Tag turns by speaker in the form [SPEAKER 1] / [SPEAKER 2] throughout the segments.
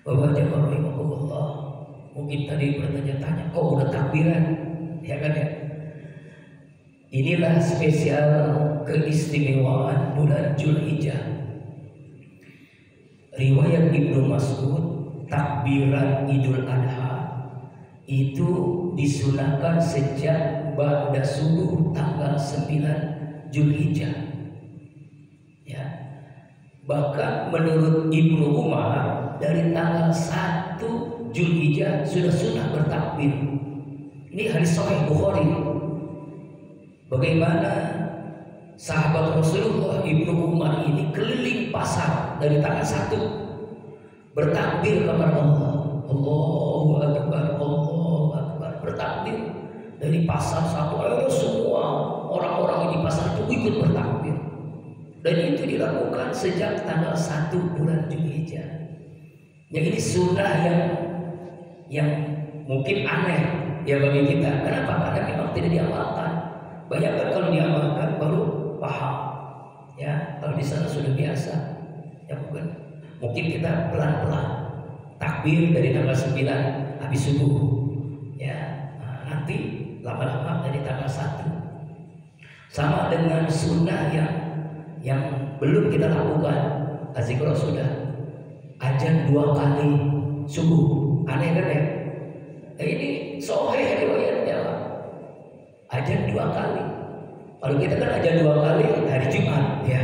[SPEAKER 1] Bapak jamaah rahimahullah, mungkin tadi bertanya-tanya, kok udah takbiran? Ya kan ya? Inilah spesial keistimewaan bulan Dzulhijjah. Riwayat Ibnu Mas'ud, takbiran Idul Adha itu disunahkan sejak ba'da subuh tanggal 9 Dzulhijjah. Ya. Bahkan menurut Ibnu Umar dari tanggal 1 Dzulhijjah sudah sunah bertakbir. Ini hadis sahih Bukhari. Bagaimana sahabat Rasulullah Ibnu Umar ini keliling pasar dari tanggal 1 bertakbir kepada Allah. Allahu Akbar, Allahu Akbar, bertakbir dari pasar satu. Ayo semua orang-orang di pasar itu ikut bertakbir. Dan itu dilakukan sejak tanggal 1 bulan Dzulhijjah. Yang ini sunnah yang mungkin aneh ya bagi kita. Kenapa? Karena memang tidak diamalkan. Bayangkan kalau diamalkan baru paham. Ya, kalau di sana sudah biasa. Ya mungkin kita pelan-pelan takbir dari tanggal 9 habis subuh. Ya, nanti lama-lama dari tanggal 1. Sama dengan sunnah yang belum kita lakukan. Azikro sudah azan 2 kali subuh. Aneh kan ya? Ini sahih riwayatnya Pak. Azan 2 kali. Kalau kita kan azan 2 kali hari Jumat ya.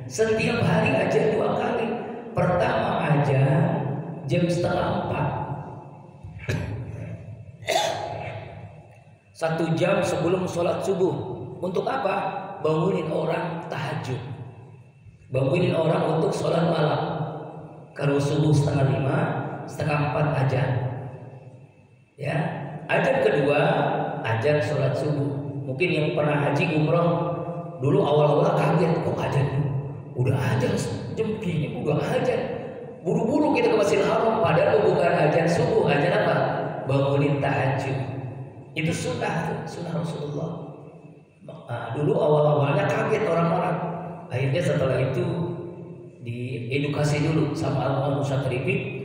[SPEAKER 1] Setiap hari azan 2 kali. Pertama azan jam 3:30. 1 jam sebelum sholat subuh. Untuk apa? Bangunin orang tahajud. Bangunin orang untuk sholat malam. Kalau subuh 3:30, 3:30 azan. Ya, azan kedua, azan sholat subuh. Mungkin yang pernah haji umroh dulu awal-awal kaget, kok azan udah azan jam gini, udah azan. Buru-buru kita ke Masjidil Haram, padahal bukan azan subuh, azan apa? Bangunin tahajud. Itu sunnah Rasulullah. Dulu awal-awalnya kaget orang-orang. Akhirnya setelah itu diedukasi dulu sama Al-Musatrifin.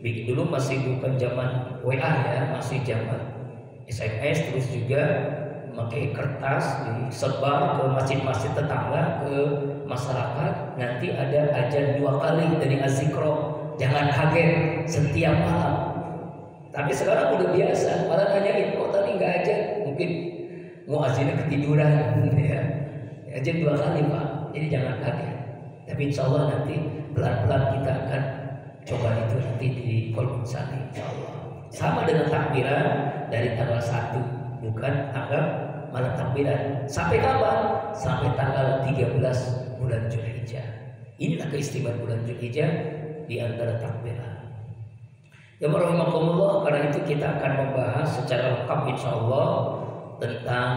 [SPEAKER 1] Dulu masih bukan zaman WA ya, masih zaman SMS, terus juga memakai kertas disebar ke masjid-masjid tetangga, ke masyarakat. Nanti ada azan 2 kali dari Azikro. Jangan kaget setiap malam. Tapi sekarang udah biasa, malah nanyain, kok tadi nggak azan? Mungkin mau azannya ketiduran ya. Azan 2 kali Pak, jadi jangan kaget. Tapi insya Allah nanti pelan-pelan kita akan coba itu nanti di kolom sana insya Allah. Sama dengan takbiran dari tanggal 1, bukan tanggal malam takbiran. Sampai kapan? Sampai tanggal 13 bulan Dzulhijjah. Inilah keistimewaan bulan Dzulhijjah di antara takbiran. Ya warahmatullah, karena itu kita akan membahas secara lengkap insya Allah tentang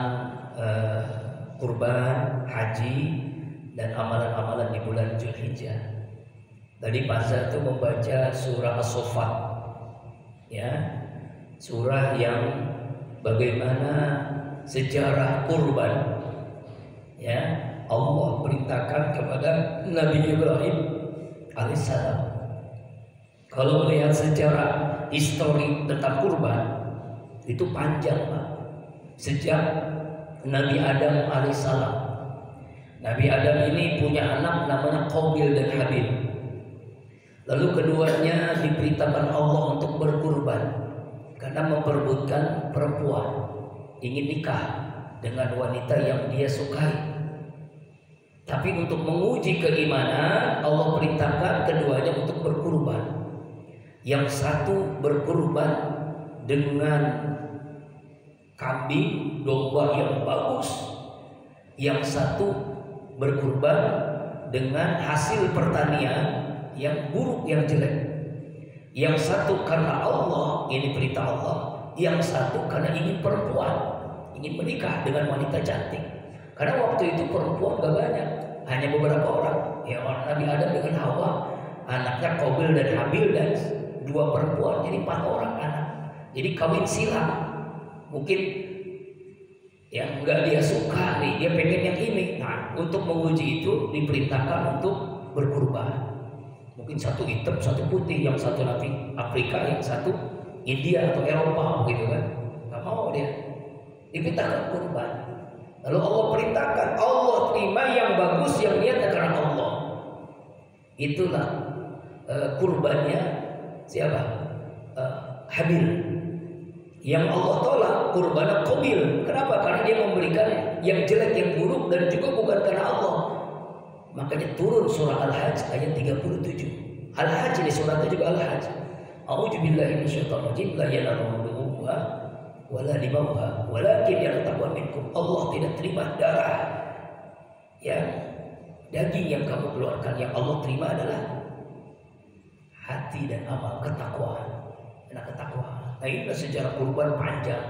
[SPEAKER 1] kurban, haji, dan amalan-amalan di bulan Dzulhijjah. Tadi Pak Zah itu membaca surah As-Saffat, ya, surah yang bagaimana sejarah kurban, ya, Allah perintahkan kepada Nabi Ibrahim alaihissalam. Kalau melihat sejarah histori tentang kurban itu panjang Pak. Sejak Nabi Adam alaihissalam. Nabi Adam ini punya anak namanya Qabil dan Habil. Lalu keduanya diperintahkan Allah untuk berkurban karena memperebutkan perempuan, ingin nikah dengan wanita yang dia sukai. Tapi untuk menguji keimanan, Allah perintahkan keduanya untuk berkurban. Yang satu berkurban dengan kambing, domba yang bagus. Yang satu berkurban dengan hasil pertanian yang buruk, yang jelek. Yang satu karena Allah, ini perintah Allah. Yang satu karena ingin perempuan, ingin menikah dengan wanita cantik. Karena waktu itu perempuan gak banyak, hanya beberapa orang. Ya, Nabi Adam dengan Hawa, anaknya Qabil dan Habil, dan 2 perempuan, jadi 4 orang anak. Jadi kawin silang. Mungkin yang nggak dia suka nih, dia pengen yang ini. Nah, untuk menguji itu diperintahkan untuk berkurban. Mungkin satu hitam, satu putih, yang satu nanti Afrika, yang satu India atau Eropa gitu kan. Nggak mau dia. Dipintakan kurban. Lalu Allah perintahkan, Allah terima yang bagus yang niatnya karena Allah. Itulah kurbannya siapa? Habil. Yang Allah tolak kurbannya Qabil. Kenapa? Karena dia memberikan yang jelek, yang buruk, dan juga bukan karena Allah. Makanya turun surah Al-Hajj ayat 37. Al-Hajj ini suratnya juga Al-Hajj. A'udzubillahi minasyaitonir rajim. La yanalu luhumha wala dimauha walakin yaqtabu minkum. Allah tidak terima darah ya, daging yang kamu keluarkan. Yang Allah terima adalah hati dan amal ketakwaan. Ketakwaan. Nah, ini sejarah kurban panjang.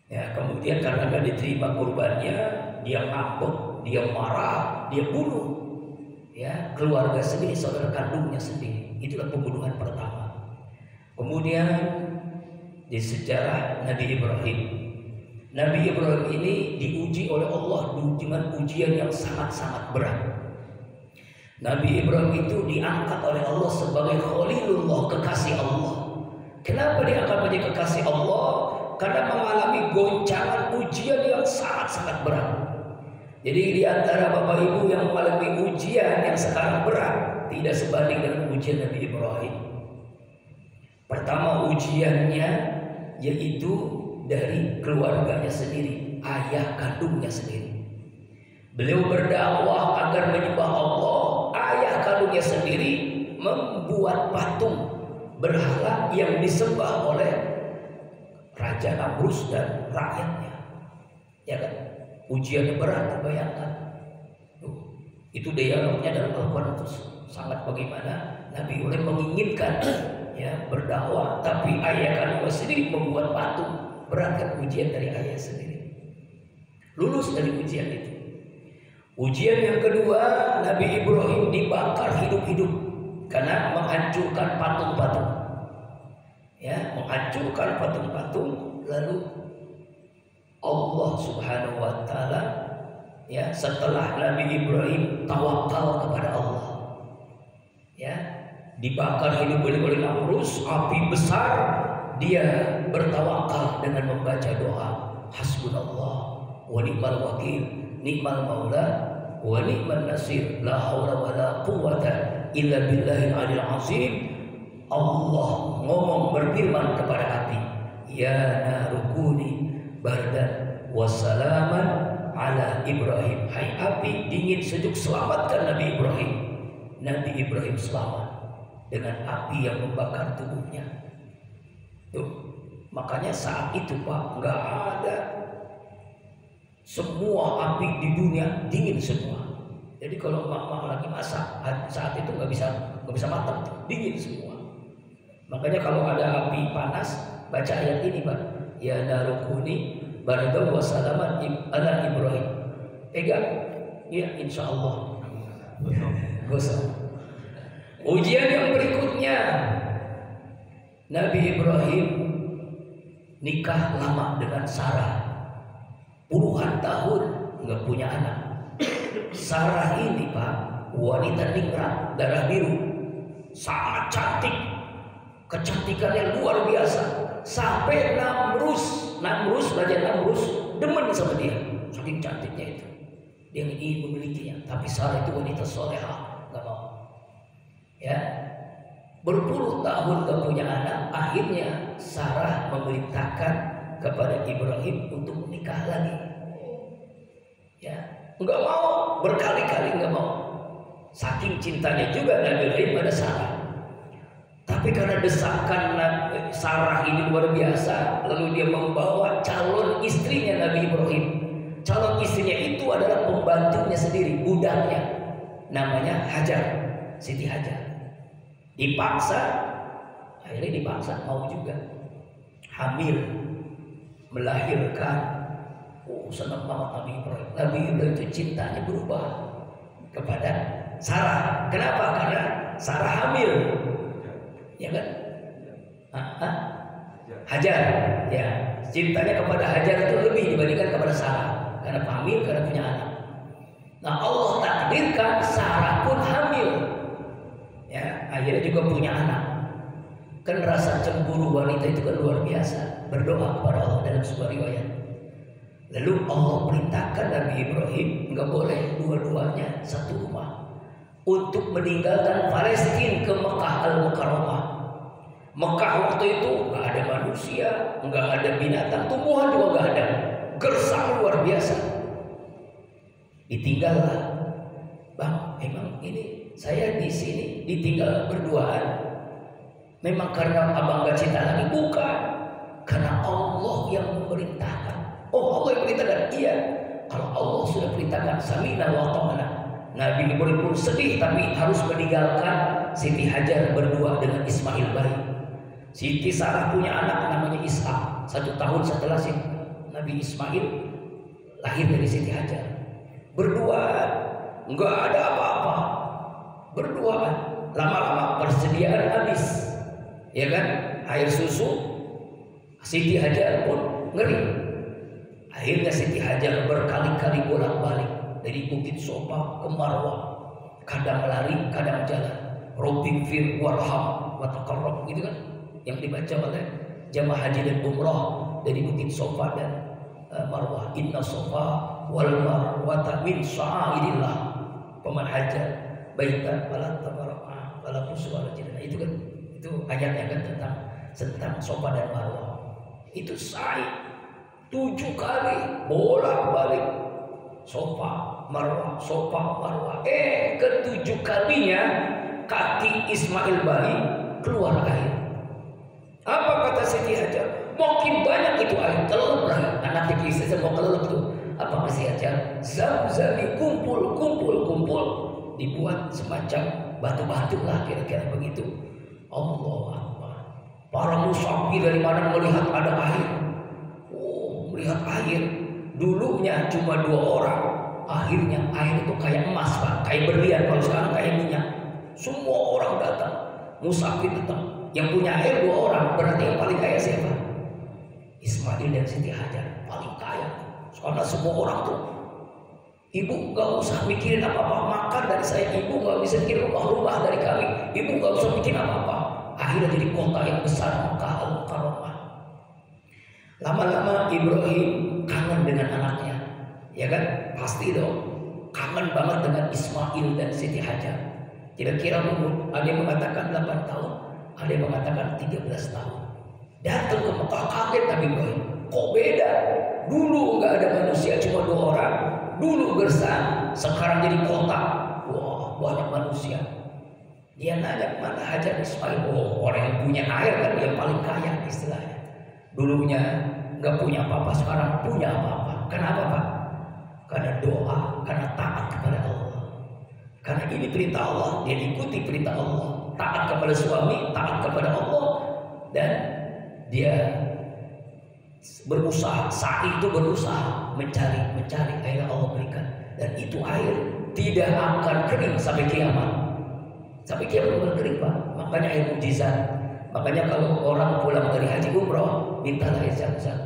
[SPEAKER 1] Ya, kemudian karena nggak diterima kurbannya, dia ngambek, dia marah, dia bunuh. Ya, keluarga sendiri, saudara kandungnya sendiri. Itulah pembunuhan pertama. Kemudian di sejarah Nabi Ibrahim. Nabi Ibrahim ini diuji oleh Allah dengan ujian yang sangat-sangat berat. Nabi Ibrahim itu diangkat oleh Allah sebagai Khalilullah, kekasih Allah. Kenapa diangkat menjadi kekasih Allah? Karena mengalami goncangan ujian yang sangat-sangat berat. Jadi di antara Bapak Ibu yang mengalami ujian yang sekarang berat, tidak sebanding dengan ujian Nabi Ibrahim. Pertama ujiannya yaitu dari keluarganya sendiri, ayah kandungnya sendiri. Beliau berdakwah agar menyembah Allah, ayah kandungnya sendiri membuat patung berhala yang disembah oleh Raja Namrus dan rakyatnya. Ya kan? Ujiannya berat, bayangkan. Itu dialognya dalam Al-Quran itu sangat bagaimana Nabi Ibrahim menginginkan ya berdakwah, tapi ayah kandungnya sendiri membuat patung. Berat kan ujian dari ayah sendiri. Lulus dari ujian itu. Ujian yang kedua, Nabi Ibrahim dibakar hidup-hidup karena menghancurkan patung-patung. Ya, menghancurkan patung-patung. Lalu Allah Subhanahu wa taala ya, setelah Nabi Ibrahim tawakal kepada Allah. Ya, dibakar hidup-hidup oleh Namrus, api besar, dia bertawakal dengan membaca doa, hasbunallah wa ni'mal wakil, ni'mal maula wa ni'man nasir, la haula wa la quwwata illa billahil aliyil azim. Allah ngomong, berfirman kepada api, ya narukuni bardan wassalaman ala Ibrahim. Hai api, dingin sejuk, selamatkan Nabi Ibrahim. Nabi Ibrahim selamat dengan api yang membakar tubuhnya. Tuh, makanya saat itu Pak, nggak ada, semua api di dunia dingin semua. Jadi kalau mak lagi masak saat itu nggak bisa matang, dingin semua. Makanya kalau ada api panas, baca ayat ini Pak, ya narukuni baradaw wassalaman ala Ibrahim. Pegang, ya insya Allah gosok. Ujian yang berikutnya, Nabi Ibrahim nikah lama dengan Sarah, puluhan tahun nggak punya anak. Sarah ini Pak, wanita ningrat, darah biru, sangat cantik, kecantikannya luar biasa, sampai Raja Namrus demen sama dia, saking cantiknya itu. Dia ingin memilikinya, tapi Sarah itu wanita soleha, nggak mau. Ya, berpuluh tahun gak punya anak, akhirnya Sarah memerintahkan kepada Ibrahim untuk menikah lagi. Ya, nggak mau, berkali-kali nggak mau. Saking cintanya juga Nabi Ibrahim pada Sarah. Tapi karena desakan Sarah ini luar biasa, lalu dia membawa calon istrinya Nabi Ibrahim. Calon istrinya itu adalah pembantunya sendiri, budaknya, namanya Hajar, Siti Hajar. Dipaksa, akhirnya dipaksa mau juga, hamil, melahirkan. Oh, senang banget Nabi Ibrahim. Nabi Ibrahim itu cintanya berubah kepada Sarah. Kenapa? Karena Sarah hamil, ya kan? Hajar, ya, cintanya kepada Hajar itu lebih dibandingkan kepada Sarah, karena hamil, karena punya anak. Nah, Allah takdirkan Sarah pun hamil. akhirnya juga punya anak. Kan rasa cemburu wanita itu kan luar biasa. Berdoa kepada Allah dalam sebuah riwayat. Lalu Allah perintahkan Nabi Ibrahim nggak boleh dua-duanya satu rumah untuk meninggalkan Palestina ke Mekah Al-Mukarramah. Mekah waktu itu nggak ada manusia, nggak ada binatang, tumbuhan juga nggak ada, gersang luar biasa. Ditinggallah, bang, memang ini saya di sini ditinggal berduaan. Memang karena abang gak cinta lagi? Bukan, karena Allah yang memerintahkan. Oh, Allah yang perintahkan? Iya. Kalau Allah sudah perintahkan, samina wa ta'ana. Nabi Ibrahim pun sedih, tapi harus meninggalkan Siti Hajar berdua dengan Ismail bayi. Siti Sarah punya anak namanya Ishak. 1 tahun setelah Nabi Ismail lahir dari Siti Hajar. Berduaan, nggak ada apa-apa. Berduaan, lama-lama persediaan habis, ya kan? Air susu Siti Hajar pun ngeri. Akhirnya Siti Hajar berkali-kali bolak-balik dari Bukit Sofa ke Marwah, kadang lari, kadang jalan. Robik fir warham wa taqarrab, gitu kan? Yang dibaca oleh jamaah haji dan umrah dari Bukit Sofa dan Marwah. Inna Sofa wal Marwata min sya'airillah. Paman hajar baita wala tabaraka wala tuswala jinna. Itu kan, itu ayatnya kan tentang Sofa dan Marwah. Itu sa'i 7 kali bolak-balik Sofa Marwah, Sofa Marwah. Ke-7 kalinya kaki Ismail bayi keluar air. Apa kata Siti Hajar? Makin banyak itu air, kelelep lah. Anak istri saya mau kelelep tuh. Apa Siti Hajar? Zam-zami kumpul, dibuat semacam batu-batu lah, kira-kira begitu. Allah Akbar. Para musafir dari mana melihat ada air? Oh, melihat air. Dulunya cuma 2 orang. Akhirnya air itu kayak emas, Pak, kayak berlian. Kalau sekarang kayak minyak. Semua orang datang, musafir datang. Yang punya air 2 orang, berarti yang paling kaya siapa? Ismail dan Siti Hajar, paling kaya. Karena semua orang tuh, ibu gak usah mikirin apa-apa, makan dari saya. Ibu gak bisa mikirin rumah-rumah dari kami. Ibu gak usah mikirin apa-apa. Akhirnya jadi kota yang besar, Mekah Al-Mukarramah. Lama-lama Ibrahim kangen dengan anaknya, ya kan? Pasti dong, kangen banget dengan Ismail dan Siti Hajar. Kira-kira umur, ada yang mengatakan 8 tahun, ada yang mengatakan 13 tahun. Datang ke Mekah, kaget Nabi Ibrahim. Kok beda? Dulu nggak ada manusia, cuma 2 orang. Dulu gersang, sekarang jadi kota. Wah, banyak manusia. Dia nanya, mana Hajar Ismail? Oh, orang yang punya air kan yang paling kaya istilahnya. Dulunya nggak punya apa-apa, sekarang punya apa-apa. Kenapa, Pak? Karena doa, karena taat kepada Allah. Karena ini perintah Allah, dia ikuti perintah Allah. Taat kepada suami, taat kepada Allah, dan dia berusaha. Saat itu berusaha mencari, akhirnya Allah berikan. Dan itu air tidak akan kering sampai kiamat. Sampai kiamat akan kering, Pak. Makanya air mujizat. Makanya kalau orang pulang dari haji umroh, mintalah air Zam-Zam.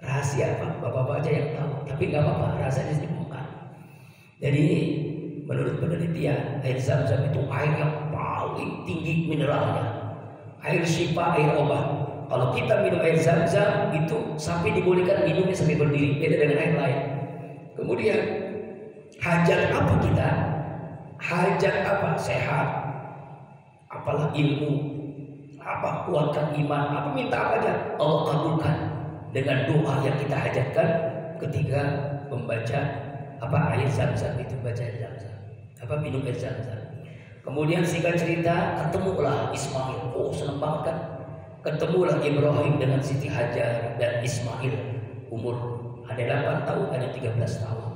[SPEAKER 1] Rahasia, Pak, bapak-bapak aja yang tahu. Tapi nggak apa-apa, rasanya dibongkar. Jadi menurut penelitian, air Zam-Zam itu air yang paling tinggi mineralnya. Air syifa, air obat. Kalau kita minum air Zam-Zam itu sampai dibolehkan minumnya sampai berdiri, beda dengan air lain. Kemudian hajat apa kita? Hajat apa? Sehat, apalah ilmu, apa kuatkan iman, apa minta apa aja, Allah kabulkan dengan doa yang kita hajatkan ketika membaca apa air Zam-Zam itu, baca air Zam-Zam, apa minum air Zam-Zam. Kemudian singkat cerita, ketemulah Ismail. Oh, senang banget kan? Ketemulah Ibrahim dengan Siti Hajar dan Ismail. Umur ada 8 tahun, ada 13 tahun.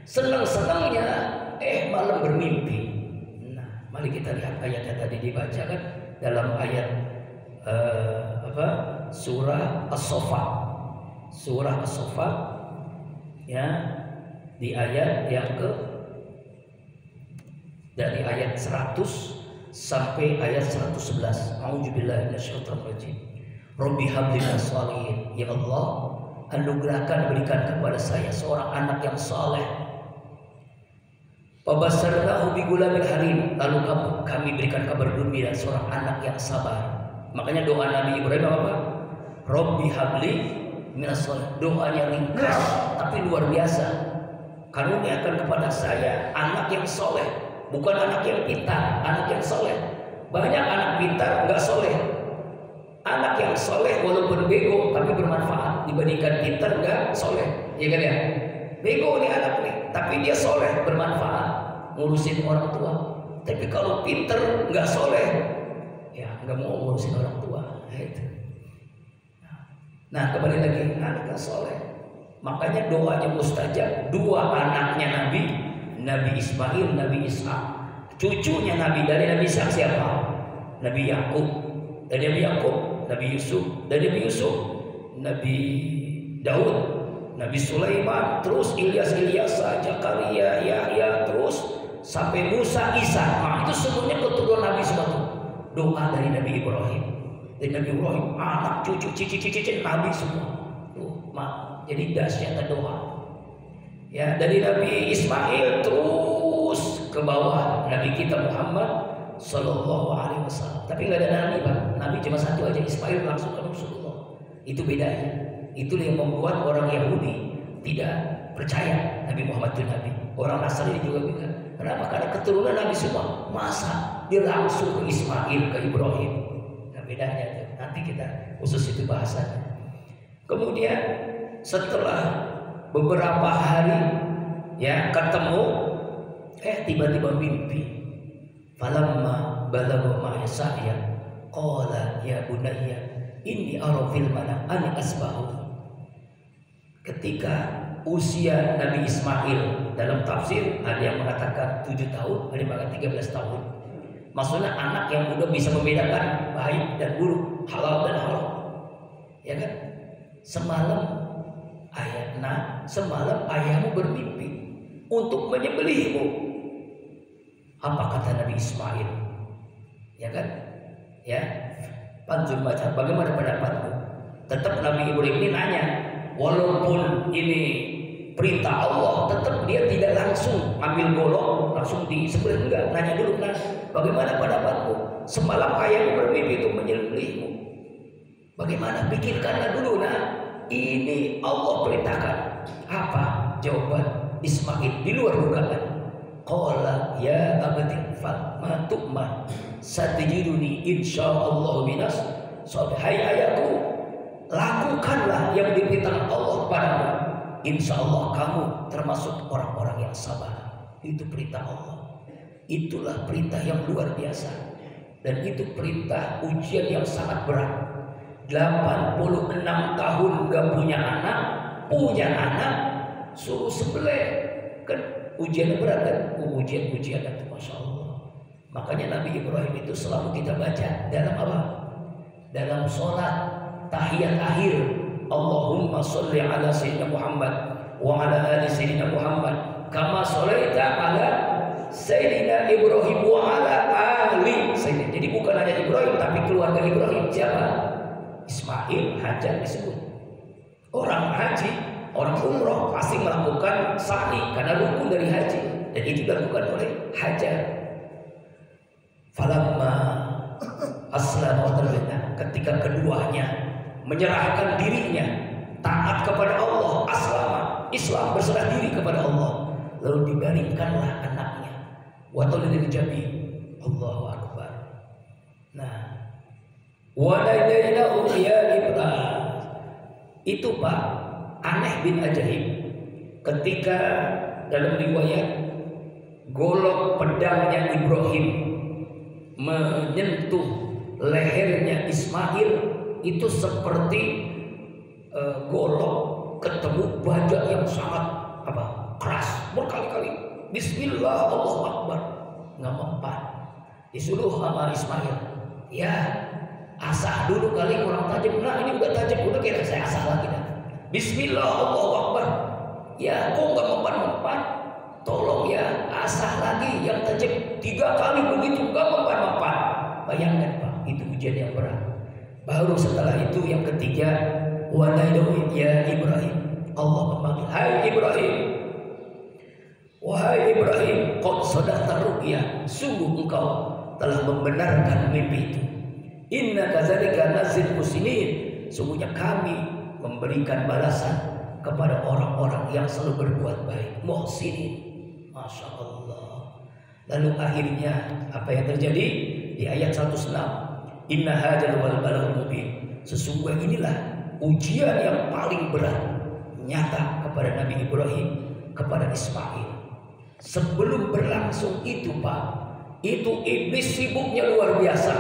[SPEAKER 1] Senang-senangnya malam bermimpi. Nah, mari kita lihat ayatnya tadi dibaca kan dalam ayat surah As-Saffat. Surah As-Saffat ya, di ayat yang dari ayat 100 sampai ayat 111. A'udzubillahi minasyaitonir rajim. Rabbi habli minas shalihin. Ya Allah, anugerahkan, berikan kepada saya seorang anak yang saleh. Wabasarnahu bigulamin halim, lalu kami berikan kabar gembira seorang anak yang sabar. Makanya doa Nabi Ibrahim apa? Robbi habli minas soleh. Doanya ringkas tapi luar biasa. Karuniakan kepada saya anak yang soleh, bukan anak yang pintar, anak yang soleh. Banyak anak pintar nggak soleh. Anak yang soleh walaupun bego tapi bermanfaat dibandingkan pintar nggak soleh, ya kan ya? Bego nih anak nih, tapi dia soleh bermanfaat, ngurusin orang tua. Tapi kalau pintar nggak soleh, ya nggak mau ngurusin orang tua. Nah kembali lagi anak yang soleh. Makanya doanya mustajab. Dua anaknya Nabi Ismail, Nabi Ishak. Cucunya Nabi dari Nabi Ishak siapa? Nabi Yakub. Dari Nabi Yakub, Nabi Yusuf. Dari Nabi Yusuf, Nabi Daud, Nabi Sulaiman, terus Ilyas, Zakaria, Yahya, terus sampai Musa, Isa. Nah itu semuanya keturunan Nabi semua. Doa dari Nabi Ibrahim. Dari Nabi Ibrahim, anak, cucu, cici Nabi semua. Tuh, jadi dahsyat doa. Ya, dari Nabi Ismail terus ke bawah Nabi kita Muhammad Sallallahu Alaihi Wasallam. Tapi nggak ada Nabi, Pak. Nabi cuma satu aja, Ismail langsung ke Rasulullah. Itu bedanya. Itulah yang membuat orang Yahudi tidak percaya Nabi Muhammad itu Nabi. Orang Nasrani juga bilang. Kenapa? Karena keturunan Nabi semua. Masa dia langsung ke Ismail, ke Ibrahim? Nah bedanya itu. Nanti kita khusus itu bahasannya. Kemudian setelah beberapa hari ya ketemu, tiba-tiba mimpi. Falamma balagha ma'a sa'ya qala ya bunayya inni ara fil manam an asbahu. Ketika usia Nabi Ismail, dalam tafsir ada yang mengatakan 7 tahun, ada yang mengatakan 13 tahun. Maksudnya anak yang udah bisa membedakan baik dan buruk, halal dan haram. Ya kan? Semalam ayahmu bermimpi untuk menyembelihmu. Apa kata Nabi Ismail? Ya kan? Ya. Panjur baca, bagaimana pendapatmu? Tetap Nabi Ibrahim ini nanya, walaupun ini perintah Allah, tetap dia tidak langsung ambil golok, langsung disembelih, enggak. Nanya dulu, bagaimana pendapatmu? Semalam ayahmu bermimpi itu menyembelihmu. Bagaimana? Pikirkanlah dulu, ini Allah perintahkan. Apa jawaban Ismail di luar dugaan? Qala ya abati fa'al ma tu'mar satajiduni insyaallah minas sholihin. Hai ayahku, lakukanlah yang diperintahkan Allah kepadamu. Insyaallah kamu termasuk orang-orang yang sabar. Itu perintah Allah. Itulah perintah yang luar biasa. Dan itu perintah ujian yang sangat berat. 86 tahun gak punya anak, suruh sembelih. Kan ujian berat kan? Ujian itu Masya Allah. Makanya Nabi Ibrahim itu selalu kita baca dalam apa? Dalam sholat tahiyat akhir, Allahumma sholli ala sayyidina Muhammad wa ala ali sayyidina Muhammad kama sholaita ala sayyidina Ibrahim wa ala ali sayyidina. Jadi bukan hanya Ibrahim tapi keluarga Ibrahim. Siapa? Ismail, Hajar disebut. Orang haji, orang umroh pasti melakukan sa'i karena rukun dari haji, dan itu dilakukan oleh Hajar. Falamma aslama terlena, ketika keduanya menyerahkan dirinya taat kepada Allah, Islam berserah diri kepada Allah, lalu dibaringkanlah anaknya. Wa talil jabi, Allahu akbar. Nah, wa nadainahu ya Ibrahim. Itu Pak, aneh bin ajaib. Ketika dalam riwayat golok pedangnya Ibrahim menyentuh lehernya Ismail, itu seperti golok ketemu baja yang sangat keras berkali-kali. Bismillah, Allahu Akbar, nggak mempan. Disuruh sama Ismail, ya asah dulu kali kurang tajam. Nah ini udah tajam, udah kira saya asah lagi dah. Bismillah, Allahu Akbar. Ya kok nggak mempan? Tolong ya asah lagi yang tajam 3 kali begitu, nggak mempan. Bayangkan Pak, itu ujian yang berat. Baru setelah itu yang ketiga, wa nadainahu ya Ibrahim. Allah memanggil, hai Ibrahim. Wahai Ibrahim, qad sadaqta ru'ya, sungguh engkau telah membenarkan mimpi itu. Inna kadzalika nazil muslimin, sungguhnya kami memberikan balasan kepada orang-orang yang selalu berbuat baik, muhsinin. Masya Allah. Lalu akhirnya apa yang terjadi di ayat 106? Inna hadzal wal balagul mubin, sesungguhnya inilah ujian yang paling berat nyata kepada Nabi Ibrahim, kepada Ismail. Sebelum berlangsung itu Pak, itu iblis sibuknya luar biasa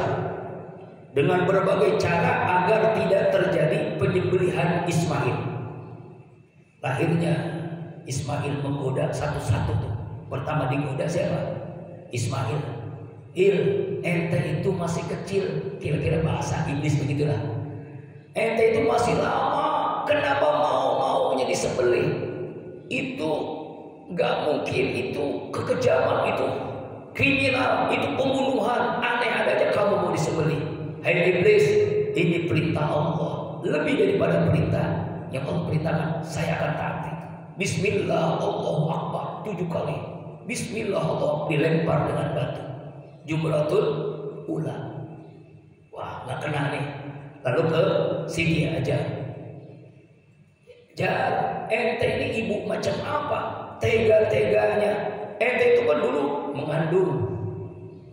[SPEAKER 1] dengan berbagai cara agar tidak terjadi penyembelihan Ismail. Akhirnya Ismail menggoda satu-satu tuh. Pertama digoda siapa? Ismail. Ente itu masih kecil, kira-kira bahasa iblis begitulah. Ente itu masih lama, kenapa maunya disembelih? Itu gak mungkin, itu kekejaman, itu kriminal, itu pembunuhan, aneh adanya kamu mau disembelih. Hai iblis, ini perintah Allah, lebih daripada perintah yang Allah perintahkan, saya akan taati. Bismillah, Allahu Akbar 7 kali. Bismillah, Allah dilempar dengan batu. Jumratul Ula. Wah, gak kena nih. Lalu ke Siti Hajar. Ente ini ibu macam apa? Tega-teganya. Ente itu kan dulu mengandung,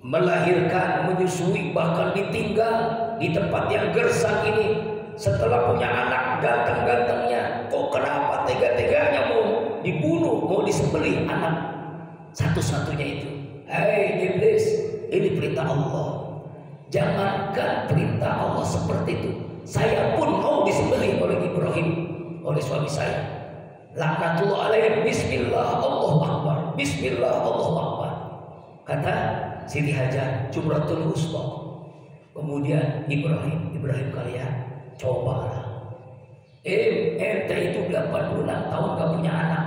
[SPEAKER 1] melahirkan, menyusui, bahkan ditinggal di tempat yang gersang ini. Setelah punya anak ganteng-gantengnya, kok kenapa tega-teganya mau dibunuh, mau disembelih anak satu-satunya itu? Hai iblis, ini perintah Allah. Jangankan perintah Allah seperti itu, saya pun mau disembelih oleh Ibrahim, oleh suami saya. Laknatullah alaihi. Bismillah, Allahu Akbar. Bismillah, Allahu Akbar. Kata Siti Hajar, Jumratul Wusta. Kemudian Ibrahim kalian cobalah. Ente itu 86 tahun gak punya anak.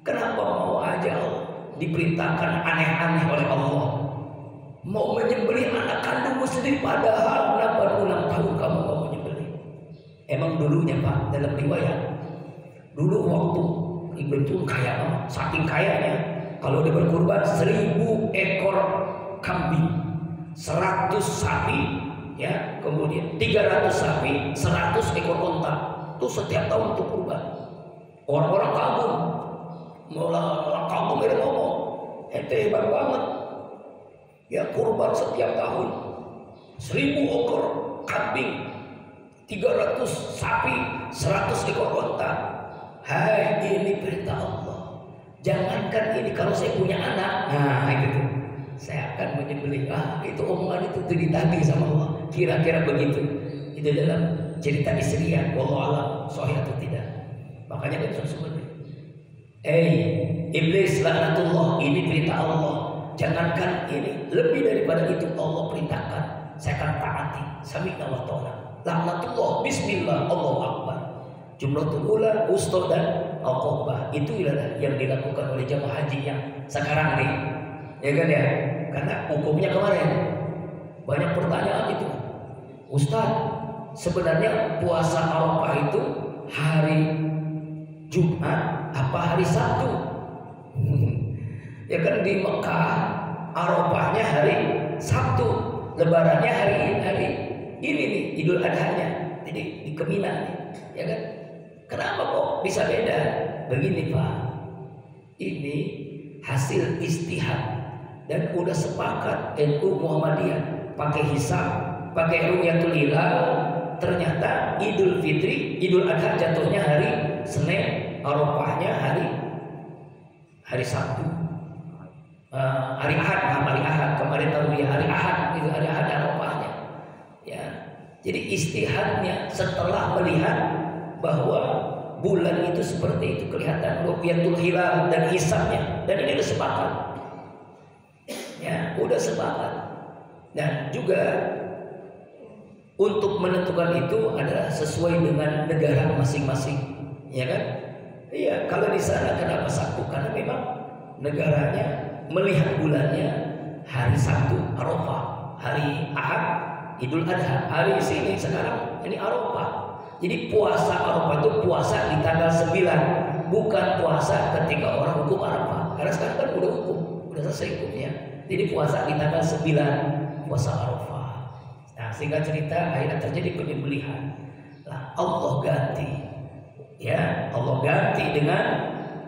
[SPEAKER 1] Kenapa mau aja diperintahkan aneh-aneh oleh Allah? Mau menyembelih anak kandungmu sendiri, padahal 86 tahun kamu mau menyembelih. Emang dulunya Pak, dalam riwayat, dulu waktu Ibrahim itu kaya banget, saking kayanya kalau dia berkurban 1000 ekor kambing, 100 sapi, ya, kemudian 300 sapi, 100 ekor unta, itu setiap tahun untuk kurban. Orang-orang kagum, malah kagum dia ngomong, ente hebat banget, ya kurban setiap tahun 1000 ekor kambing, 300 sapi, 100 ekor unta. Hai, ini perintah Allah. Jangankan ini, kalau saya punya anak, nah gitu, saya akan menyembelih. Itu omongan itu ditagih sama Allah. Kira-kira begitu. Itu dalam cerita istrian. Wallahu a'lam sahih atau tidak. Makanya kan sebenarnya. Iblis laknatullah, ini perintah Allah. Jangankan ini, lebih daripada itu Allah perintahkan. Saya akan taati. Sami'na wa ta'ala. Laknatullah, bismillah, Allahu Akbar. Jumratul Ula, Wusta dan Aqabah. Itu adalah yang dilakukan oleh jamaah haji yang sekarang nih, ya kan ya? Karena hukumnya kemarin banyak pertanyaan itu, Ustaz, sebenarnya puasa Arafah itu hari Jumat apa hari Sabtu? Ya kan di Mekah Arafahnya hari Sabtu, Lebarannya hari ini nih, Idul Adha-nya, jadi di Mina nih, ya kan? Kenapa kok bisa beda? Begini Pak, ini hasil istihad dan udah sepakat NU Muhammadiyah pakai hisab, pakai ru'yatul hilal. Ternyata Idul Fitri, Idul Adha jatuhnya hari Senin, Arafahnya hari Sabtu, hari Ahad kemarin tarwiyah hari Ahad, itu hari Ahad Arafahnya. Ya, jadi istihadnya setelah melihat bahwa bulan itu seperti itu, kelihatan ru'yatul hilal dan hisabnya, dan ini udah sepakat, ya udah sepakat. Dan juga untuk menentukan itu adalah sesuai dengan negara masing-masing, ya kan? Iya, kalau di sana kenapa Sabtu? Karena memang negaranya melihat bulannya hari Sabtu Arafah, hari Ahad Idul Adha, hari sini sekarang ini Arafah. Jadi puasa Arafah itu puasa di tanggal 9, bukan puasa ketika orang hukum Arafah. Karena sekarang kan udah hukum, udah selesai hukumnya. Jadi puasa di tanggal 9 puasa Arafah. Nah, sehingga cerita akhirnya terjadi penyembelihan. Nah, Allah ganti, ya Allah ganti dengan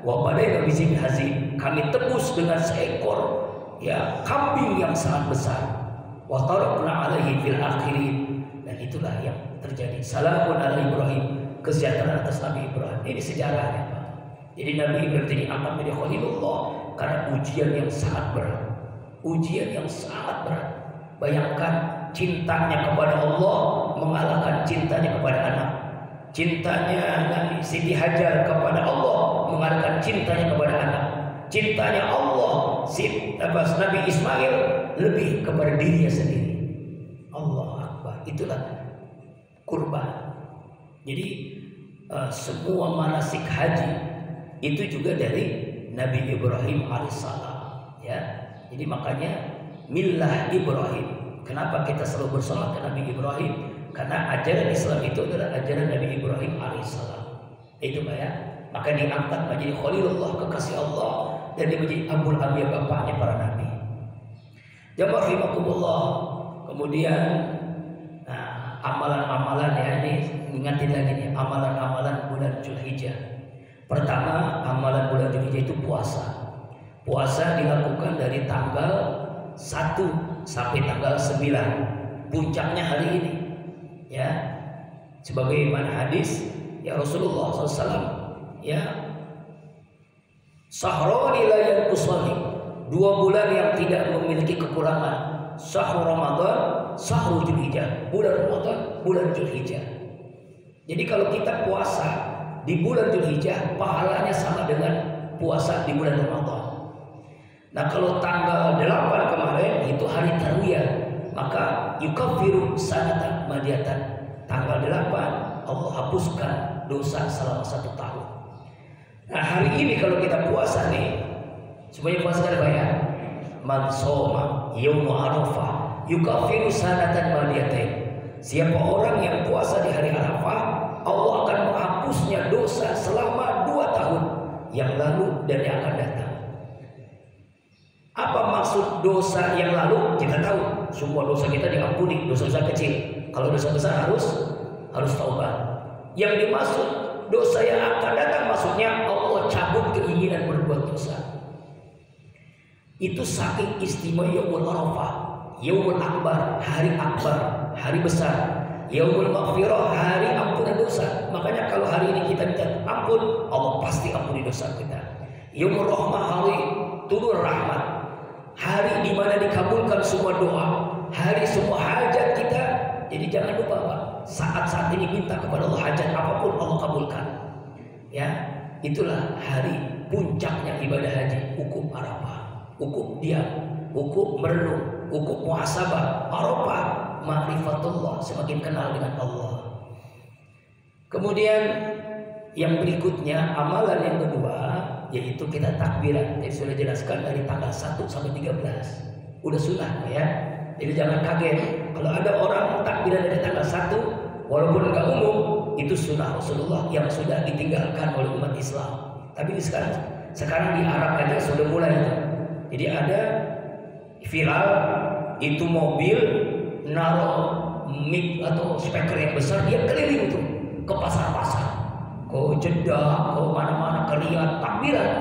[SPEAKER 1] wabadai bizim hazim. Kami tebus dengan seekor ya kambing yang sangat besar. Wa tarakna alaihi fil akhirin. Dan itulah yang terjadi. Salamun ala Ibrahim, kesejahteraan atas Nabi Ibrahim. Ini sejarahnya, Pak. Jadi Nabi Ibrahim diangkat menjadi Khalilullah karena ujian yang sangat berat. Ujian yang sangat berat. Bayangkan cintanya kepada Allah mengalahkan cintanya kepada anak. Cintanya Nabi Siti Hajar kepada Allah mengalahkan cintanya kepada anak. Cintanya Allah Nabi Ismail lebih kepada dirinya sendiri. Allah Akbar. Itulah kurban. Jadi semua manasik haji itu juga dari Nabi Ibrahim alaihissalam, ya. Jadi makanya millah Ibrahim. Kenapa kita selalu bersolat ke Nabi Ibrahim? Karena ajaran Islam itu adalah ajaran Nabi Ibrahim alaihissalam. Itu Pak ya. Maka diangkat menjadi Khalilullah, kekasih Allah, dan dia menjadi Abul Anbiya, bapaknya para nabi. Jamaah rahimakumullah. Kemudian amalan-amalan ya, ini ingatin lagi nih, amalan-amalan bulan Dzulhijjah. Pertama, amalan bulan Dzulhijjah itu puasa. Puasa dilakukan dari tanggal 1 sampai tanggal 9. Puncaknya hari ini. Ya. Sebagaimana hadis ya Rasulullah SAW, ya. Sahrani la yanqusani. 2 bulan yang tidak memiliki kekurangan. Syahrul Ramadan, Syahrul Dzulhijjah. Bulan Ramadan, bulan Dzulhijjah. Jadi kalau kita puasa di bulan Dzulhijjah, pahalanya sama dengan puasa di bulan Ramadan. Nah, kalau tanggal 8 kemarin itu hari Tarwiyah, maka yukaffiru sanatan madiyatan. Tanggal 8 Allah hapuskan dosa selama 1 tahun. Nah, hari ini kalau kita puasa nih, semuanya puasa kan Pak ya? Man shoma yauma Arafah yukaffiru sanatan madiyatan. Siapa orang yang puasa di hari Arafah, Allah akan menghapusnya dosa selama 2 tahun yang lalu dan yang akan datang. Apa maksud dosa yang lalu? Kita tahu semua dosa kita diampuni, dosa-dosa kecil. Kalau dosa besar harus taubat. Yang dimaksud dosa yang akan datang, maksudnya Allah cabut keinginan berbuat dosa. Itu saking istimewa Yaumul Arafah, Yaumul Akbar, hari besar. Yaumul Maghfirah, hari ampunan dosa. Makanya kalau hari ini kita minta ampun, Allah pasti ampuni dosa kita. Yaumul Rahmah, hari turun rahmat. Hari di mana dikabulkan semua doa, hari semua hajat kita. Jadi jangan lupa Pak, saat-saat ini minta kepada Allah hajat apapun Allah kabulkan. Ya, itulah hari puncaknya ibadah haji, wukuf Arafah, wukuf diam, wukuf merenung, wukuf muhasabah. Arafah, ma'rifatullah, semakin kenal dengan Allah. Kemudian yang berikutnya, amalan yang kedua, yaitu kita takbiran. Jadi sudah jelaskan dari tanggal 1 sampai 13. Udah sunnah ya. Jadi jangan kaget kalau ada orang takbiran dari tanggal 1 walaupun enggak umum, itu sunnah Rasulullah yang sudah ditinggalkan oleh umat Islam. Tapi sekarang di Arab aja sudah mulai itu. Jadi ada viral itu mobil naruh mic atau speaker yang besar, dia keliling itu ke pasar-pasar, ke Jeddah, ke mana-mana, kalian takbiran.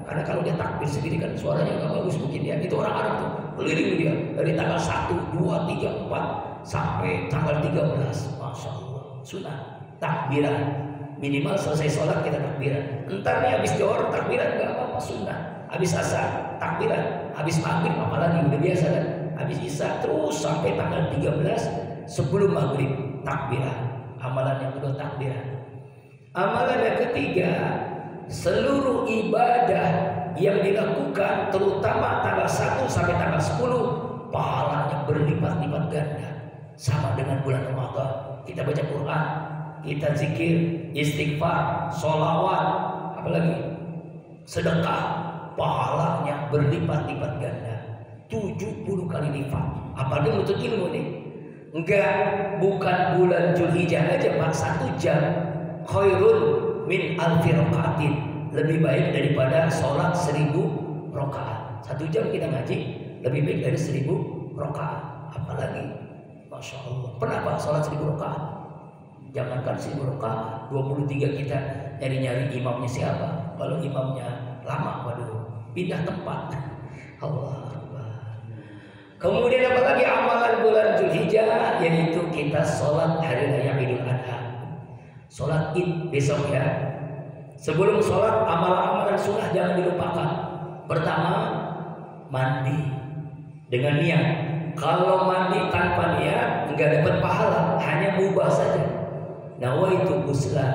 [SPEAKER 1] Karena kalau dia takbir sendiri kan suaranya nggak bagus mungkin ya. Itu orang Arab tuh keliling dia dari tanggal 1, 2, 3, 4 sampai tanggal 13. Masya Allah, sunnah takbiran. Minimal selesai sholat kita takbiran. Entar nih habis johor takbiran nggak apa-apa, sunnah. Habis asar takbiran, habis maghrib apalagi udah biasa kan. Habis isya terus sampai tanggal 13 sebelum maghrib takbiran. Amalan yang kedua takbiran. Amalan yang ketiga, seluruh ibadah yang dilakukan terutama tanggal 1 sampai tanggal 10 pahalanya berlipat-lipat ganda sama dengan bulan Ramadan. Kita baca Quran, kita zikir, istighfar, sholawat, apalagi sedekah, pahalanya berlipat-lipat ganda 70 kali lipat. Apalagi untuk ilmu nih. Enggak, bukan bulan Dzulhijjah aja Pak, 1 jam khairun min alfi rakaatin, lebih baik daripada sholat 1000 rakaat. 1 jam kita ngaji lebih baik dari 1000 rakaat. Apalagi, masya Allah. Pernah Pak sholat 1000 rakaat? Jangankan 1000 rakaat, 23 kita nyari-nyari imamnya siapa. Kalau imamnya lama, waduh, pindah tempat. Allah. Kemudian apalagi amalan bulan Zulhijjah, yaitu kita sholat hari raya Idul Adha. Sholat Id besok ya. Sebelum sholat, amalan-amalan sunnah jangan dilupakan. Pertama, mandi dengan niat. Kalau mandi tanpa niat enggak dapat pahala, hanya mubah saja. Nawaitu ghusla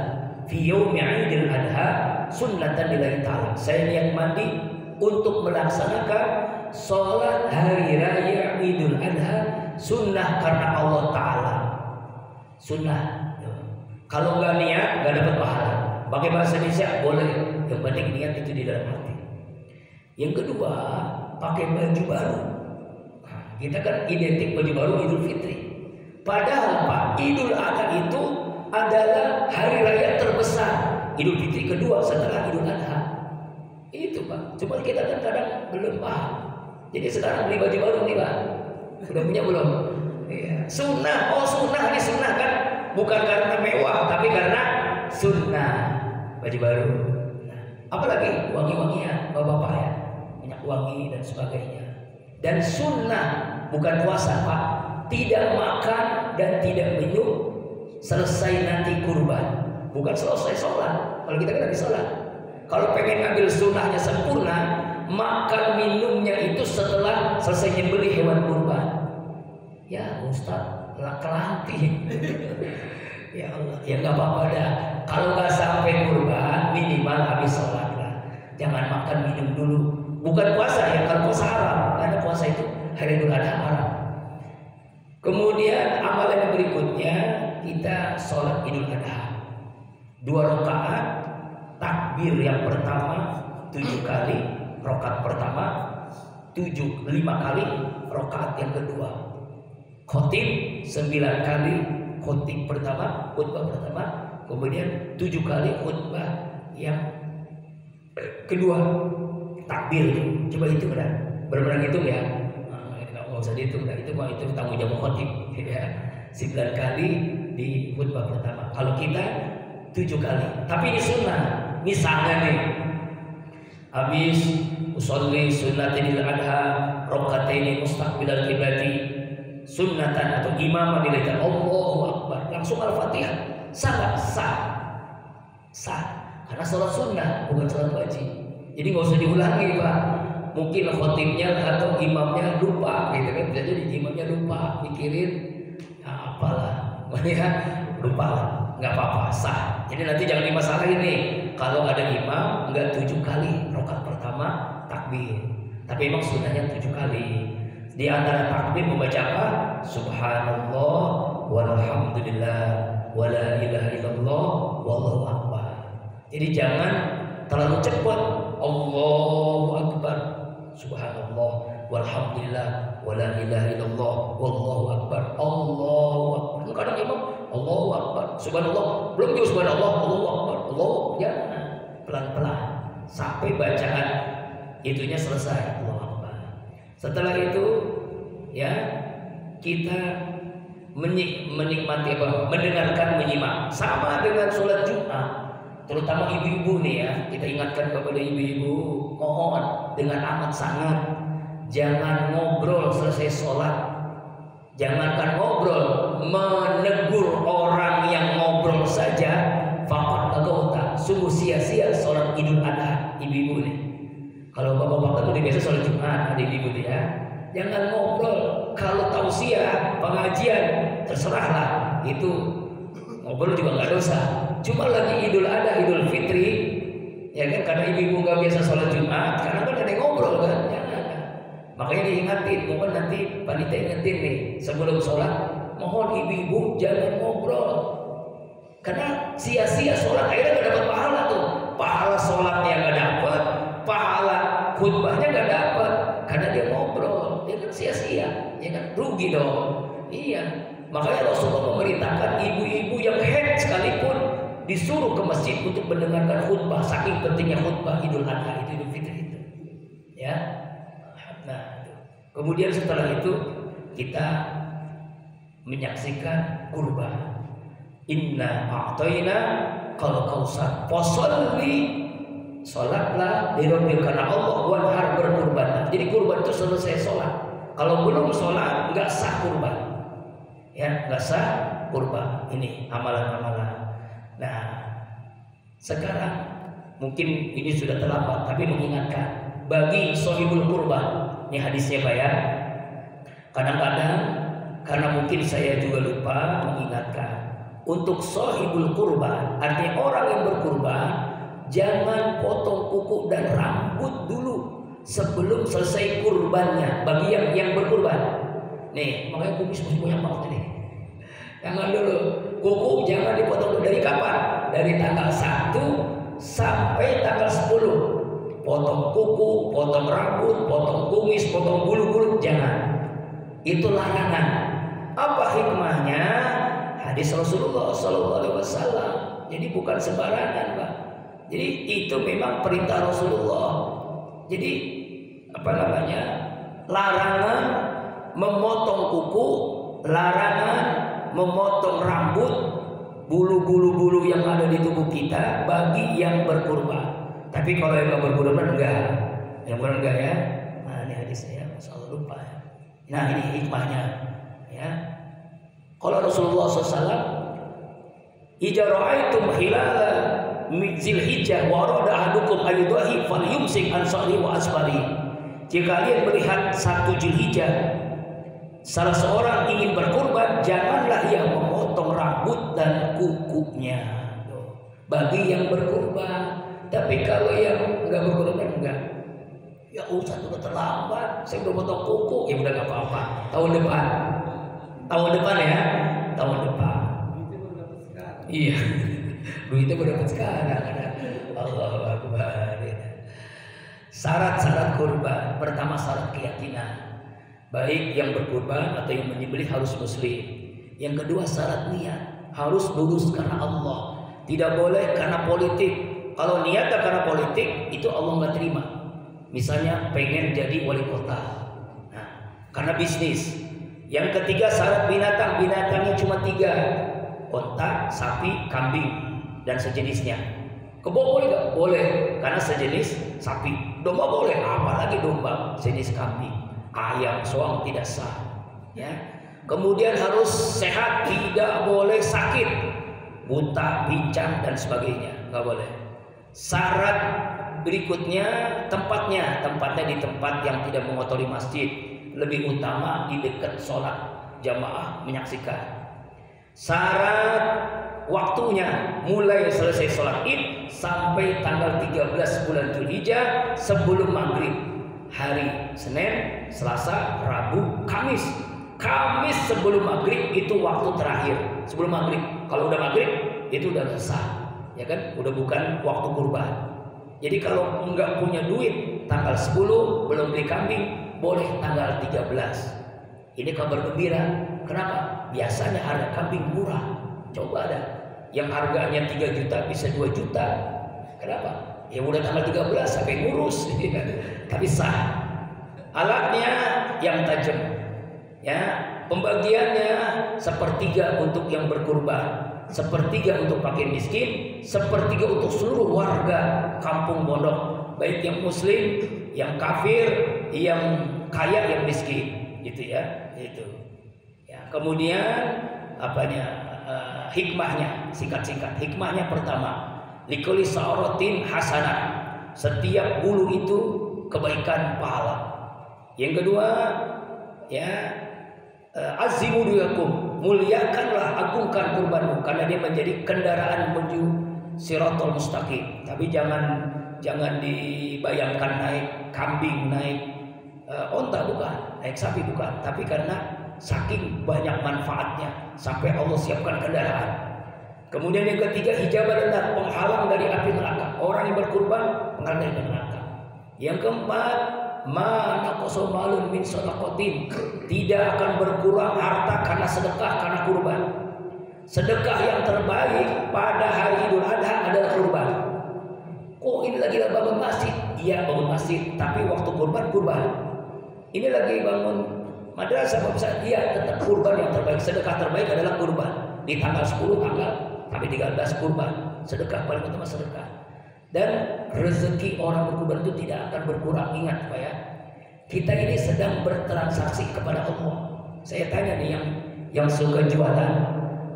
[SPEAKER 1] fi yaumi Idul Adha sunnatan lillahi ta'ala. Saya niat mandi untuk melaksanakan sholat hari raya Idul Adha sunnah karena Allah Ta'ala. Sunnah. Kalau nggak niat nggak dapat pahala. Pakai bahasa Indonesia boleh, yang penting niat itu di dalam hati. Yang kedua, pakai baju baru. Kita kan identik baju baru Idul Fitri. Padahal Pak, Idul Adha itu adalah hari raya terbesar. Idul Fitri kedua setelah Idul Adha. Itu Pak. Cuma kita kan kadang belum paham. Jadi sekarang beli baju baru nih Pak. Sudah punya belum? Iya. Sunnah. Oh sunnah, ini sunnah kan? Bukan karena mewah, tapi karena sunnah. Baju baru. Nah, apalagi wangi-wangian, bapak-bapak ya, minyak wangi dan sebagainya. Dan sunnah, bukan puasa Pak. Tidak makan dan tidak minum selesai nanti kurban. Bukan selesai sholat. Kalau kita kan habis sholat. Kalau pengen ambil sunnahnya sempurna, makan minumnya itu setelah selesai nyembelih hewan kurban. Ya Ustaz, kelanti. Ya Allah, ya nggak apa-apa dah. Kalau nggak sampai kurban, minimal habis sholat lah. Jangan makan minum dulu. Bukan puasa ya, kalau puasa haram. Karena puasa itu hari Idul Adha haram. Kemudian amalan yang berikutnya, kita sholat Idul Adha 2 rakaat, takbir yang pertama 7 kali, rakaat pertama 5 kali, rakaat yang kedua khotib 9 kali, khotib pertama, khutbah pertama, kemudian 7 kali khutbah yang kedua, takbir. Coba hitung dah, benar-benar hitung ya. Nggak usah dihitung dah, itu tanggung jawab khotib ya. 9 kali di khutbah pertama. Kalau kita 7 kali. Tapi ini sunnah. Misalnya nih, habis usolli sunnatil adha rakaataini mustaqbilal qiblati sunnatan atau imaman lillahi Allahu akbar, langsung al-Fatihah. Sah. Karena sholat sunnah bukan sholat wajib. Jadi nggak usah diulangi Pak. Mungkin khotibnya atau imamnya lupa gitu kan. Bisa jadi imamnya lupa mikirin apalah. Ya, lupa lah. Nggak apa-apa, sah. Jadi nanti jangan dimasalahin nih. Kalau ada imam nggak 7 kali rakaat pertama takbir, tapi emang sunnahnya 7 kali. Di antara takbir membaca apa? Subhanallah walhamdulillah wala ilaha illallah wallahu akbar. Jadi jangan terlalu cepat. Allahu akbar, subhanallah walhamdulillah wala ilaha illallah wallahu akbar. Allahu akbar. Kadang imam Allahu akbar, subhanallah, belum juga subhanallah, Allahu akbar, Allahu, ya pelan-pelan sampai bacaan itunya selesai. Allahu akbar. Setelah itu ya kita menikmati apa? Mendengarkan, menyimak. Sama dengan sholat Jumat, terutama ibu-ibu nih ya, kita ingatkan kepada ibu-ibu, mohon dengan amat sangat jangan ngobrol selesai sholat. Jangankan ngobrol, menegur orang yang ngobrol saja, faqad lagauta, sungguh sia-sia sholat Idul Adha. Ibu-ibu nih, kalau bapak-bapak itu biasa sholat Jumat, ada ibu ya, jangan ngobrol. Kalau tausiah, pengajian, terserahlah, itu ngobrol juga nggak dosa. Cuma lagi Idul Adha, Idul Fitri, ya kan, karena ibu-ibu nggak biasa sholat Jumat, karena kan ada yang ngobrol kan. Makanya diingatin, mohon nanti panitia ingetin nih sebelum sholat, mohon ibu-ibu jangan ngobrol, karena sia-sia sholat, akhirnya gak dapat pahala tuh. Pahala sholatnya gak dapat, pahala khutbahnya gak dapat, karena dia ngobrol, dia kan sia-sia, ya kan, rugi dong. Iya, makanya Rasulullah memerintahkan ibu-ibu yang haid sekalipun disuruh ke masjid untuk mendengarkan khutbah, saking pentingnya khutbah Idul Adha itu, Idul Fitri itu. Ya. Nah, kemudian setelah itu kita menyaksikan kurban. Inna a'tayna kal kausar fasalli, salatlah di Rabbil, karena Allah wanhar, berkurban. Jadi kurban itu selesai sholat. Kalau belum sholat nggak sah kurban, ya nggak sah kurban. Ini amalan-amalan. Nah, sekarang mungkin ini sudah terlambat, tapi mengingatkan bagi sohibul kurban. Ini hadisnya Pak ya. Kadang-kadang karena mungkin saya juga lupa mengingatkan, untuk sohibul kurban, artinya orang yang berkurban, jangan potong kuku dan rambut dulu sebelum selesai kurbannya. Bagi yang berkurban, nih makanya kumis banyak banget ini. Jangan dulu, kuku jangan dipotong dulu. Dari kapan? Dari tanggal 1 sampai tanggal 10. Potong kuku, potong rambut, potong kumis, potong bulu-bulu, jangan. Itu larangan. Apa hikmahnya? Hadis Rasulullah SAW. Jadi bukan sembarangan, Pak. Jadi itu memang perintah Rasulullah. Jadi larangan memotong kuku, larangan memotong rambut, bulu-bulu yang ada di tubuh kita bagi yang berkurban. Tapi kalau yang nggak berkurban enggak, yang berkurban enggak ya. Nah ini hadisnya, Masya Allah lupa ya. Nah ini hikmahnya ya. Kalau Rasulullah SAW, idza ra'aitum hilala Dzulhijjah wa arada ahadukum ayyudahi falyumsik an sa'ri wa asfari. Jika kalian melihat 1 Dzulhijjah, salah seorang ingin berkurban, janganlah ia memotong rambut dan kukunya. Bagi yang berkurban. Tapi kalau yang enggak berkurban enggak. Ya Ustaz udah terlambat, saya udah potong kuku, ya udah enggak apa-apa. Tahun depan. Tahun depan ya. Tahun depan. Iya. Duitnya udah dapat sekarang. Allahu Akbar. Syarat-syarat kurban. Pertama syarat keyakinan. Baik yang berkurban atau yang menyembelih harus muslim. Yang kedua syarat niat. Harus lurus karena Allah. Tidak boleh karena politik. Kalau niatnya karena politik, itu Allah nggak terima. Misalnya pengen jadi wali kota, nah, karena bisnis. Yang ketiga syarat binatang. Binatangnya cuma 3, onta, sapi, kambing dan sejenisnya. Kebo boleh nggak? Boleh, karena sejenis sapi. Domba boleh, apalagi domba sejenis kambing. Ayam, soang tidak sah. Ya. Kemudian harus sehat, tidak boleh sakit, buta, pincang dan sebagainya, nggak boleh. Syarat berikutnya tempatnya di tempat yang tidak mengotori masjid, lebih utama di dekat sholat jamaah menyaksikan. Syarat waktunya mulai selesai sholat id sampai tanggal 13 bulan Dzulhijjah sebelum maghrib, hari Senin, Selasa, Rabu, Kamis. Kamis sebelum maghrib itu waktu terakhir sebelum maghrib. Kalau udah maghrib itu udah sah. Ya kan, udah bukan waktu kurban. Jadi kalau enggak punya duit tanggal 10 belum beli kambing, boleh tanggal 13. Ini kabar gembira. Kenapa? Biasanya harga kambing murah. Coba ada yang harganya 3 juta bisa 2 juta. Kenapa? Ya udah tanggal 13 sampai ngurus. Tapi sah. Alatnya yang tajam. Ya, pembagiannya 1/3 untuk yang berkurban, 1/3 untuk fakir miskin, 1/3 untuk seluruh warga kampung Pondok, baik yang muslim, yang kafir, yang kaya, yang miskin, gitu ya, itu. Ya, kemudian hikmahnya, singkat-singkat. Hikmahnya pertama, likulli sa'ratin hasanah. Setiap bulu itu kebaikan pahala. Yang kedua, ya, azimu duyakum, muliakanlah, agungkan kurbanmu, karena dia menjadi kendaraan menuju siratal mustaqim. Tapi jangan dibayangkan naik kambing, naik onta, bukan, naik sapi bukan, tapi karena saking banyak manfaatnya sampai Allah siapkan kendaraan. Kemudian yang ketiga, hijabah dan penghalang dari api neraka. Orang yang berkurban penghalang dari neraka. Yang keempat, mana kosomalun min sodakotin, tidak akan berkurang harta karena sedekah, karena kurban. Sedekah yang terbaik pada hari Idul Adha adalah kurban. Kok ini lagi bangun masjid? Iya, bangun masjid, tapi waktu kurban. Ini lagi bangun madrasah, Bapak, iya tetap kurban yang terbaik. Sedekah terbaik adalah kurban. Di tanggal 10 sampai 13 kurban. Sedekah paling utama sedekah. Dan rezeki orang berkurban itu tidak akan berkurang. Ingat Pak ya, kita ini sedang bertransaksi kepada Allah. Saya tanya nih yang suka jualan,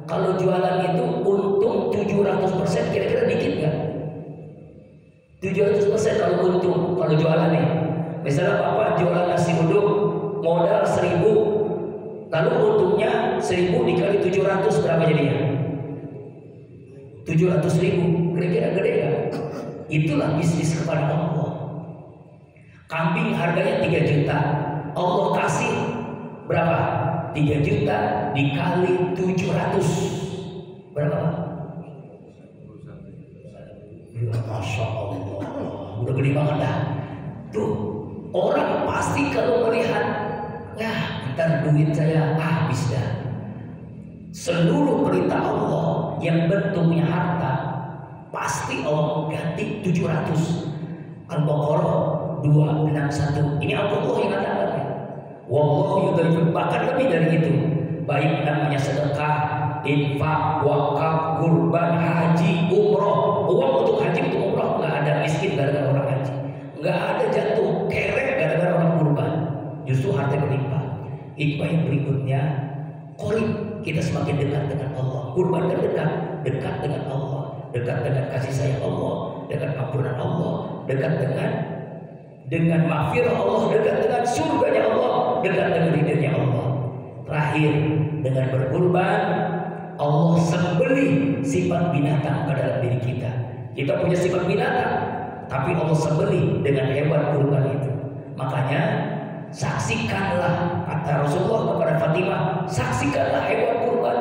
[SPEAKER 1] kalau jualan itu untung 700%, kira-kira dikit nggak? 700% kalau untung, kalau jualan nih. Misalnya Bapak jualan nasi uduk modal 1000, lalu untungnya 1000 dikali 700 berapa jadinya? 700.000, kira-kira gede nggak? Itulah bisnis kepada Allah. Kambing harganya 3 juta, Allah kasih berapa? 3 juta dikali 700 berapa? Ya, Masya Allah, udah gede banget dah. Tuh, orang pasti kalau melihat, ya ntar duit saya habis dah. Seluruh perintah Allah yang bentuknya harta pasti Allah ganti 700. Al-Baqarah 261. Ini Allah yang katakan ya. Wallahu yudhaifu, bahkan lebih dari itu. Baik namanya sedekah, infak, wakaf, kurban, haji, umroh. Uang untuk haji, untuk umroh, nggak ada miskin gara-gara orang haji, nggak ada jatuh kerek gara-gara orang kurban. Justru harta berlimpah. Hikmah yang berikutnya, qorib, kita semakin dekat dengan Allah. Kurban kan dekat dengan Allah, dekat dengan kasih sayang Allah, dekat ampunan Allah, dekat dengan maghfirah Allah, dekat dengan surganya Allah, dekat dengan ridhonya Allah. Terakhir, dengan berkurban Allah sembelih sifat binatang ke dalam diri kita. Kita punya sifat binatang, tapi Allah sembelih dengan hewan kurban itu. Makanya saksikanlah, kata Rasulullah kepada Fatimah, saksikanlah hewan kurban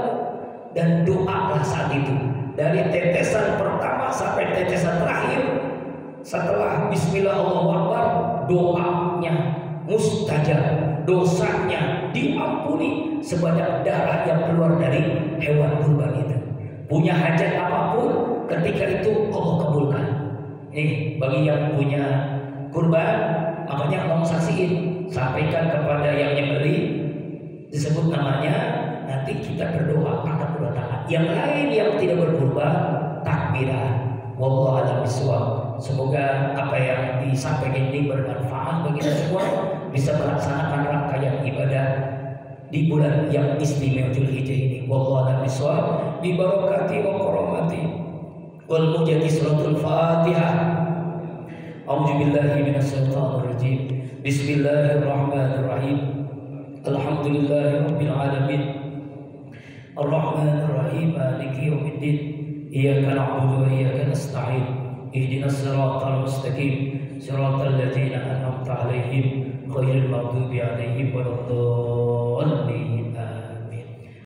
[SPEAKER 1] dan doalah saat itu. Dari tetesan pertama sampai tetesan terakhir, setelah Bismillah Allahu Akbar, doanya mustajab, dosanya diampuni sebanyak darah yang keluar dari hewan kurban itu. Punya hajat apapun, ketika itu Allah kabulkan. Nih, bagi yang punya kurban, makanya Allah saksiin, sampaikan kepada yang nyembeli, disebut namanya, nanti kita berdoa angkat kedua tangan. Yang lain yang tidak berkurban, takbiran. Wallahu a'lam bishawab. Semoga apa yang disampaikan ini bermanfaat bagi kita semua, bisa melaksanakan rangkaian ibadah di bulan yang istimewa Dzulhijjah ini. Wallahu a'lam bishawab. Bi barakati wa karamati wal mujadi suratul Fatihah. A'udzu billahi minasyaitonir rajim. Bismillahirrahmanirrahim. Alhamdulillahirabbil alamin. Arrahmanir rahim, maliki yaumiddin. Iyyaka na'budu wa iyyaka nasta'in. Ihdinas siratal mustaqim, siratal ladzina an'amta 'alaihim ghairil maghdubi 'alaihim waladdallin.